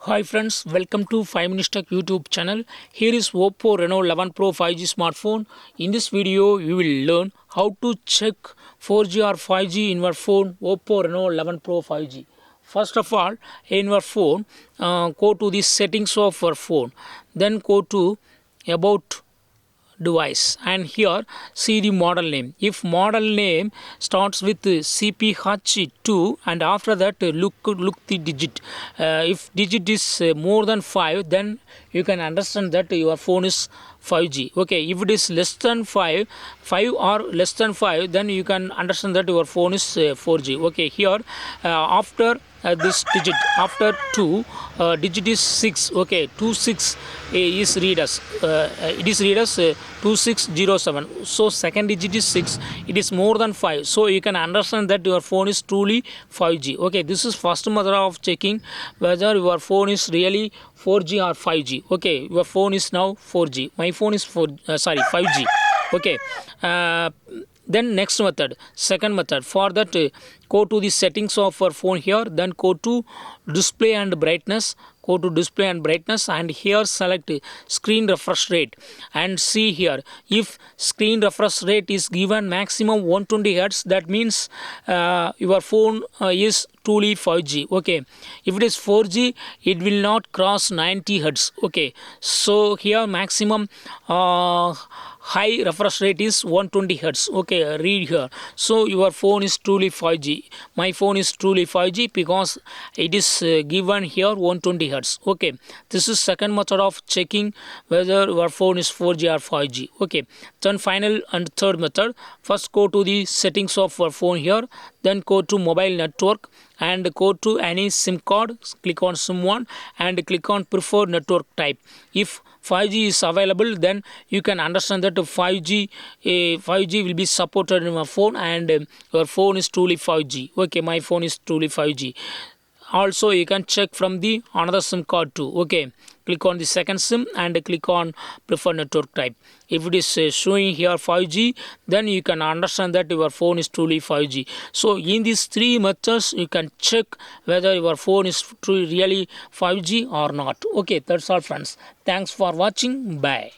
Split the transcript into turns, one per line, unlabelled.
Hi friends, welcome to 5 Minutes Tech YouTube channel. Here is Oppo Reno 11 Pro 5G smartphone. In this video, you will learn how to check 4G or 5G in your phone Oppo Reno 11 Pro 5G. First of all, in your phone, go to the settings of your phone. Then go to about device, and here see the model name. If model name starts with CPH2 and after that look the digit. If digit is more than 5, then you can understand that your phone is 5G. Okay, if it is less than 5 or less than 5, then you can understand that your phone is 4G. Okay, here after this digit, after 2 digit is 6. Okay, 26 is read as it is read as 2607. So second digit is 6, it is more than 5, so you can understand that your phone is truly 5G. Okay, this is first method of checking whether your phone is really 4G or 5G. Okay, your phone is now 4G, my phone is 5G. Okay, then next method, second method, for that go to the settings of your phone here, then go to display and brightness, go to display and brightness, and here select screen refresh rate, and see here if screen refresh rate is given maximum 120 Hz, that means your phone is truly 5G. Okay, if it is 4G, it will not cross 90 Hz. Okay, so here maximum high refresh rate is 120 Hz. Okay, read here. So your phone is truly 5G. My phone is truly 5G because it is given here 120 Hz. Okay, this is second method of checking whether your phone is 4G or 5G. Okay, then final and third method, first go to the settings of your phone here, then go to mobile network and go to any SIM card, click on SIM 1 and click on preferred network type. If 5G is available, then you can understand that 5G will be supported in your phone, and your phone is truly 5G. Okay, my phone is truly 5G. Also, you can check from the another SIM card too. Okay, click on the second SIM and click on preferred network type. If it is showing here 5G, then you can understand that your phone is truly 5G. So in these three methods, you can check whether your phone is truly really 5G or not. Okay, that's all friends. Thanks for watching. Bye.